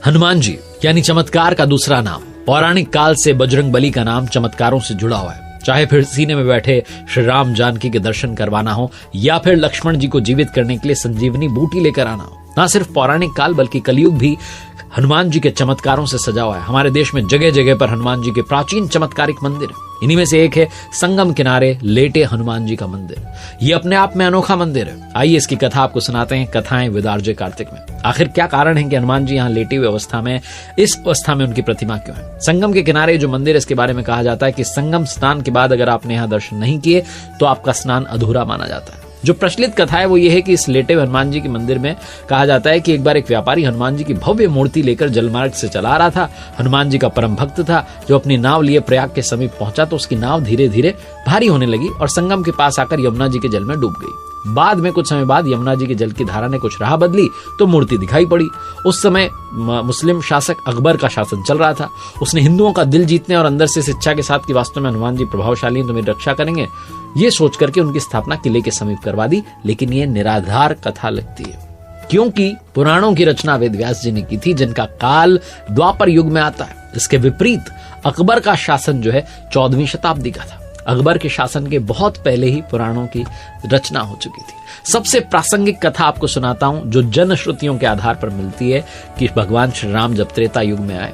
हनुमान जी यानी चमत्कार का दूसरा नाम। पौराणिक काल से बजरंगबली का नाम चमत्कारों से जुड़ा हुआ है। चाहे फिर सीने में बैठे श्री राम जानकी के दर्शन करवाना हो या फिर लक्ष्मण जी को जीवित करने के लिए संजीवनी बूटी लेकर आना हो, न सिर्फ पौराणिक काल बल्कि कलयुग भी हनुमान जी के चमत्कारों से सजा हुआ है। हमारे देश में जगह जगह पर हनुमान जी के प्राचीन चमत्कारिक मंदिर है। इन्हीं में से एक है संगम किनारे लेटे हनुमान जी का मंदिर। ये अपने आप में अनोखा मंदिर है। आइए इसकी कथा आपको सुनाते हैं। कथाएं विद आरजे कार्तिक में। आखिर क्या कारण है कि हनुमान जी यहाँ लेटी हुई अवस्था में, इस अवस्था में उनकी प्रतिमा क्यों है? संगम के किनारे जो मंदिर है, इसके बारे में कहा जाता है कि संगम स्नान के बाद अगर आपने यहाँ दर्शन नहीं किए तो आपका स्नान अधूरा माना जाता है। जो प्रचलित कथा है वो ये है कि इस लेटे हनुमान जी के मंदिर में कहा जाता है कि एक बार एक व्यापारी हनुमान जी की भव्य मूर्ति लेकर जलमार्ग से चला रहा था। हनुमान जी का परम भक्त था, जो अपनी नाव लिए प्रयाग के समीप पहुंचा तो उसकी नाव धीरे धीरे भारी होने लगी और संगम के पास आकर यमुना जी के जल में डूब गई। बाद में कुछ समय बाद यमुना जी के जल की धारा ने कुछ राह बदली तो मूर्ति दिखाई पड़ी। उस समय मुस्लिम शासक अकबर का शासन चल रहा था। उसने हिंदुओं का दिल जीतने और अंदर से इस इच्छा के साथ कि वास्तव में हनुमान जी प्रभावशाली हैं, तो मेरी रक्षा करेंगे, ये सोच करके उनकी स्थापना किले के समीप करवा दी। लेकिन ये निराधार कथा लगती है, क्योंकि पुराणों की रचना वेद व्यास जी ने की थी, जिनका काल द्वापर युग में आता है। इसके विपरीत अकबर का शासन जो है 14वीं शताब्दी का था। अकबर के शासन के बहुत पहले ही पुराणों की रचना हो चुकी थी। सबसे प्रासंगिक कथा आपको सुनाता हूं, जो जन श्रुतियों के आधार पर मिलती है कि भगवान श्री राम जब त्रेता युग में आए,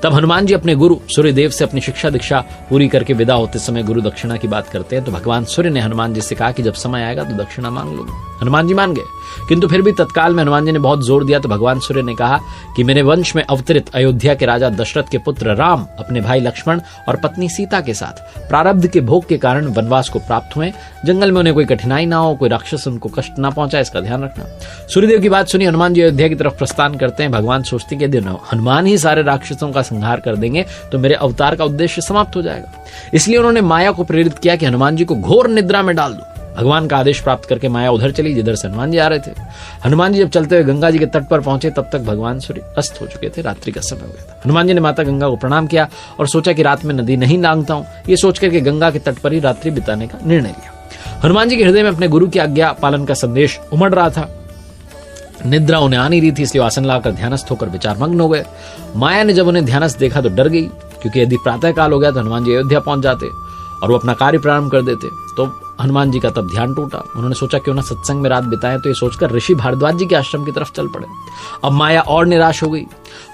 तब हनुमान जी अपने गुरु सूर्यदेव से अपनी शिक्षा दीक्षा पूरी करके विदा होते समय गुरु दक्षिणा की बात करते हैं। तो भगवान सूर्य ने हनुमान जी से कहा कि जब समय आएगा तो दक्षिणा मांग लो। हनुमान जी मान गए, किंतु फिर भी तत्काल में हनुमान जी ने बहुत जोर दिया तो भगवान सूर्य ने कहा कि मेरे वंश में अवतरित अयोध्या के राजा दशरथ के पुत्र राम अपने भाई लक्ष्मण और पत्नी सीता के साथ प्रारब्ध के भोग के कारण वनवास को प्राप्त हुए। जंगल में उन्हें कोई कठिनाई ना हो, कोई राक्षस उनको कष्ट ना पहुंचाए, इसका ध्यान रखना। सूर्यदेव की बात सुनी हनुमान जी अयोध्या की तरफ प्रस्थान करते हैं। भगवान सोचते कि यदि हनुमान ही सारे राक्षसों का संहार कर देंगे तो मेरे अवतार का उद्देश्य समाप्त हो जाएगा। इसलिए उन्होंने माया को प्रेरित किया कि हनुमान जी को घोर निद्रा में डाल दो। भगवान का आदेश प्राप्त करके माया उधर चली जिधर से हनुमान जी आ रहे थे। हनुमान जी जब चलते हुए गंगा जी के तट पर पहुंचे तब तक भगवान सूर्य अस्त हो चुके थे, रात्रि का समय हो गया था। हनुमान जी ने माता गंगा को प्रणाम किया और सोचा कि रात में नदी नहीं लांघता हूं, ये सोचकर के गंगा के तट पर ही रात्रि बिताने का निर्णय लिया। हनुमान जी के हृदय में अपने गुरु की आज्ञा पालन का संदेश उमड़ रहा था। निद्रा उन्हें आ नहीं रही थी, इसलिए आसन लाकर ध्यानस्थ होकर विचारमग्न हो गए। माया ने जब उन्हें ध्यानस्थ देखा तो डर गई, क्योंकि यदि प्रातः काल हो गया तो हनुमान जी अयोध्या पहुंच जाते और वो अपना कार्य प्रारंभ कर देते। तो हनुमान जी का तब ध्यान टूटा। उन्होंने सोचा क्यों ना सत्संग में रात बिताएं, तो ये सोचकर ऋषि भारद्वाज जी के आश्रम की तरफ चल पड़े। अब माया और निराश हो गई।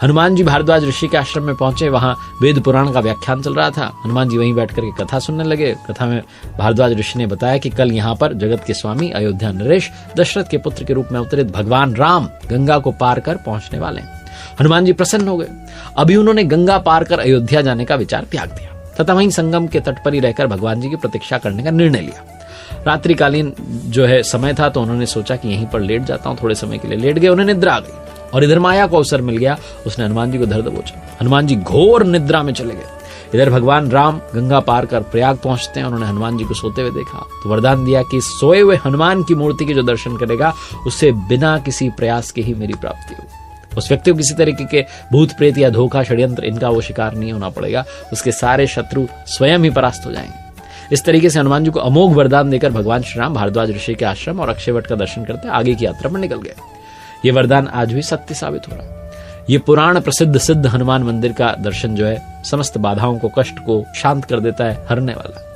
हनुमान जी भारद्वाज ऋषि के आश्रम में पहुंचे। वहां वेद पुराण का व्याख्यान चल रहा था। हनुमान जी वहीं बैठ करके कथा सुनने लगे। कथा में भारद्वाज ऋषि ने बताया कि कल यहाँ पर जगत के स्वामी अयोध्या नरेश दशरथ के पुत्र के रूप में अवतरित भगवान राम गंगा को पार कर पहुंचने वाले हैं। हनुमान जी प्रसन्न हो गए। अभी उन्होंने गंगा पार कर अयोध्या जाने का विचार त्याग दिया तथा वहीं संगम के तट पर ही रहकर भगवान जी की प्रतीक्षा करने का निर्णय लिया। रात्रिकालीन जो है समय था, तो उन्होंने सोचा कि यहीं पर लेट जाता हूं। थोड़े समय के लिए लेट गए, उन्हें निद्रा आ गई और इधर माया को अवसर मिल गया। उसने हनुमान जी को धर दबोचा। हनुमान जी घोर निद्रा में चले गए। इधर भगवान राम गंगा पार कर प्रयाग पहुंचते हैं। उन्होंने हनुमान जी को सोते हुए देखा तो वरदान दिया कि सोए हुए हनुमान की मूर्ति के जो दर्शन करेगा उससे बिना किसी प्रयास के ही मेरी प्राप्ति होगी। उस व्यक्ति को किसी तरीके के भूत प्रेत या धोखा षड्यंत्र इनका वो शिकार नहीं होना पड़ेगा। उसके सारे शत्रु स्वयं ही परास्त हो जाएंगे। इस तरीके से हनुमान जी को अमोघ वरदान देकर भगवान श्री राम भारद्वाज ऋषि के आश्रम और अक्षयवट का दर्शन करते आगे की यात्रा पर निकल गए। ये वरदान आज भी सत्य साबित हो रहा। ये पुराण प्रसिद्ध सिद्ध हनुमान मंदिर का दर्शन जो है समस्त बाधाओं को, कष्ट को शांत कर देता है, हरने वाला।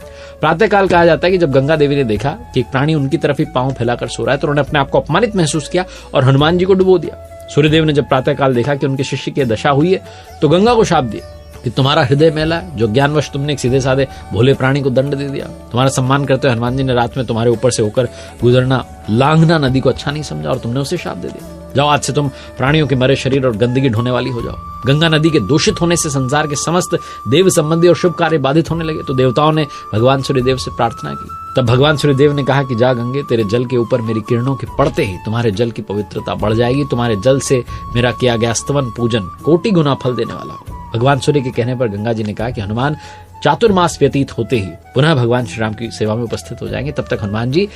प्रातःकाल कहा जाता है कि जब गंगा देवी ने देखा कि एक प्राणी उनकी तरफ ही पांव फैलाकर सो रहा है तो उन्होंने अपने आप को अपमानित महसूस किया और हनुमान जी को डुबो दिया। सूर्यदेव ने जब प्रातःकाल देखा कि उनके शिष्य की दशा हुई है तो गंगा को शाप दिया कि तुम्हारा हृदय मैला है, जो ज्ञानवश तुमने एक सीधे साधे भोले प्राणी को दंड दे दिया। तुम्हारा सम्मान करते हुए हनुमान जी ने रात में तुम्हारे ऊपर से होकर गुजरना, लांघना नदी को अच्छा नहीं समझा और तुमने उसे शाप दे दिया। जाओ, आज से तुम प्राणियों के मरे शरीर और गंदगी ढोने वाली हो जाओ। गंगा नदी के दूषित होने से संसार के समस्त देव संबंधी और शुभ कार्य बाधित होने लगे। तो देवताओं ने भगवान सूर्यदेव से प्रार्थना की। तब भगवान सूर्यदेव ने कहा कि जा गंगे, तेरे जल के ऊपर मेरी किरणों के पड़ते ही तुम्हारे जल की पवित्रता बढ़ जाएगी। तुम्हारे जल से मेरा किया गया स्तवन पूजन कोटि गुना फल देने वाला हो। भगवान सूर्य के कहने पर गंगा जी ने कहा कि हनुमान चातुर्मास व्यतीत होते ही पुनः भगवान श्री राम की सेवा में उपस्थित हो जाएंगे। तब तक हनुमान जी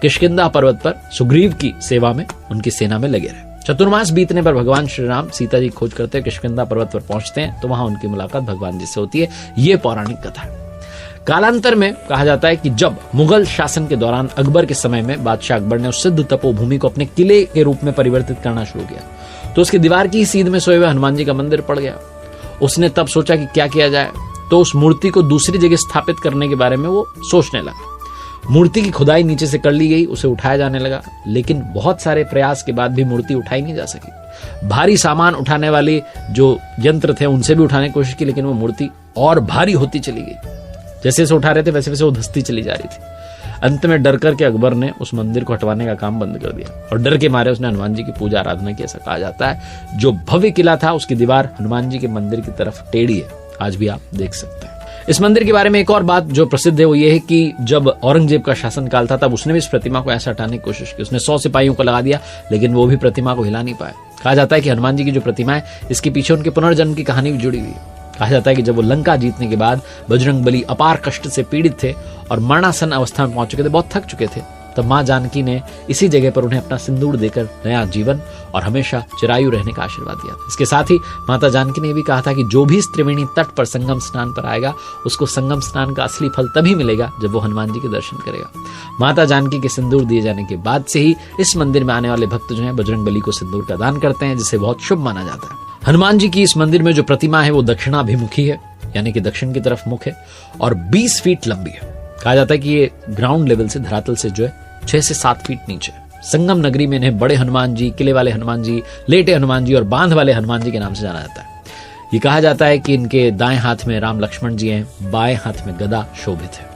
किष्किंधा पर्वत पर सुग्रीव की सेवा में उनकी सेना में लगे रहे। चतुर्मास बीतने पर भगवान श्री राम सीता जी खोज करते किष्किंधा पर्वत पर पहुंचते हैं तो वहां उनकी मुलाकात भगवान जी से होती है। ये पौराणिक कथा है। कालांतर में कहा जाता है कि जब मुगल शासन के दौरान अकबर के समय में बादशाह अकबर ने उस सिद्ध तपोभूमि को अपने किले के रूप में परिवर्तित करना शुरू किया। तो उसकी दीवार की सीध में सोए हुए हनुमान जी का मंदिर पड़ गया। उसने तब सोचा कि क्या किया जाए, तो उस मूर्ति को दूसरी जगह स्थापित करने के बारे में वो सोचने लगा। मूर्ति की खुदाई नीचे से कर ली गई, उसे उठाया जाने लगा, लेकिन बहुत सारे प्रयास के बाद भी मूर्ति उठाई नहीं जा सकी। भारी सामान उठाने वाले जो यंत्र थे उनसे भी उठाने की कोशिश की, लेकिन वो मूर्ति और भारी होती चली गई। जैसे जैसे उठा रहे थे वैसे वैसे वो धंसती चली जा रही थी। अंत में डर करके अकबर ने उस मंदिर को हटवाने का काम बंद कर दिया और डर के मारे उसने हनुमान जी की पूजा आराधना की। ऐसा कहा जाता है जो भव्य किला था उसकी दीवार हनुमान जी के मंदिर की तरफ टेढ़ी है, आज भी आप देख सकते हैं। इस मंदिर के बारे में एक और बात जो प्रसिद्ध है वो ये है कि जब औरंगजेब का शासनकाल था तब उसने भी इस प्रतिमा को ऐसा हटाने की कोशिश की। उसने 100 सिपाहियों को लगा दिया, लेकिन वो भी प्रतिमा को हिला नहीं पाए। कहा जाता है कि हनुमान जी की जो प्रतिमा है इसके पीछे उनके पुनर्जन्म की कहानी भी जुड़ी हुई है। कहा जाता है कि जब वो लंका जीतने के बाद बजरंगबली अपार कष्ट से पीड़ित थे और मरणासन अवस्था में पहुंच चुके थे, बहुत थक चुके थे, तब मां जानकी ने इसी जगह पर उन्हें अपना सिंदूर देकर नया जीवन और हमेशा चिरायु रहने का आशीर्वाद दिया था। इसके साथ ही माता जानकी ने भी कहा था कि जो भी इस त्रिवेणी तट पर संगम स्नान पर आएगा उसको संगम स्नान का असली फल तभी मिलेगा जब वो हनुमान जी के दर्शन करेगा। माता जानकी के सिंदूर दिए जाने के बाद से ही इस मंदिर में आने वाले भक्त जो है बजरंगबली को सिंदूर का दान करते हैं, जिसे बहुत शुभ माना जाता है। हनुमान जी की इस मंदिर में जो प्रतिमा है वो दक्षिणाभिमुखी है, यानी कि दक्षिण की तरफ मुख है और 20 फीट लंबी है। कहा जाता है कि ये ग्राउंड लेवल से, धरातल से जो है 6 से 7 फीट नीचे। संगम नगरी में इन्हें बड़े हनुमान जी, किले वाले हनुमान जी, लेटे हनुमान जी और बांध वाले हनुमान जी के नाम से जाना जाता है। ये कहा जाता है कि इनके दाएं हाथ में राम लक्ष्मण जी हैं, बाएं हाथ में गदा शोभित है।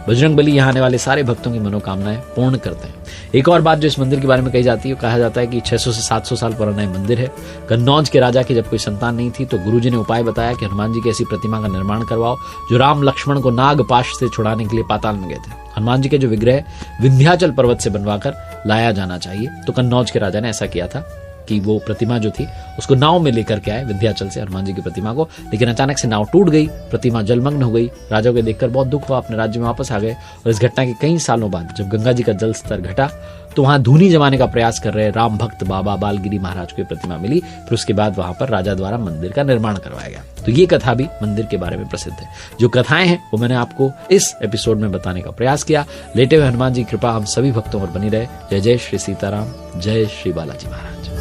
बजरंगबली यहाँ आने वाले सारे भक्तों की मनोकामनाएं पूर्ण करते हैं। एक और बात जो इस मंदिर के बारे में कही जाती है, कहा जाता है कि 600 से 700 साल पुराना ये मंदिर है। कन्नौज के राजा की जब कोई संतान नहीं थी तो गुरुजी ने उपाय बताया कि हनुमान जी की ऐसी प्रतिमा का निर्माण करवाओ जो राम लक्ष्मण को नागपाश से छुड़ाने के लिए पाताल में गए थे। हनुमान जी के जो विग्रह विंध्याचल पर्वत से बनवाकर लाया जाना चाहिए, तो कन्नौज के राजा ने ऐसा किया था कि वो प्रतिमा जो थी उसको नाव में लेकर के आए विंध्याचल से हनुमान जी की प्रतिमा को, लेकिन अचानक से नाव टूट गई, प्रतिमा जलमग्न हो गई। राजा को देखकर बहुत दुख हुआ, अपने राज्य में वापस आ गए और इस घटना के कई सालों बाद जब गंगा जी का जल स्तर घटा तो वहां धूनी जमाने का प्रयास कर रहे राम भक्त बाबा बालगिरी महाराज को प्रतिमा मिली। फिर उसके बाद वहां पर राजा द्वारा मंदिर का निर्माण करवाया गया। तो ये कथा भी मंदिर के बारे में प्रसिद्ध है। जो कथाएं हैं वो मैंने आपको इस एपिसोड में बताने का प्रयास किया। लेटे हुए हनुमान जी कृपा हम सभी भक्तों पर बनी रहे। जय जय श्री सीताराम, जय श्री बालाजी महाराज।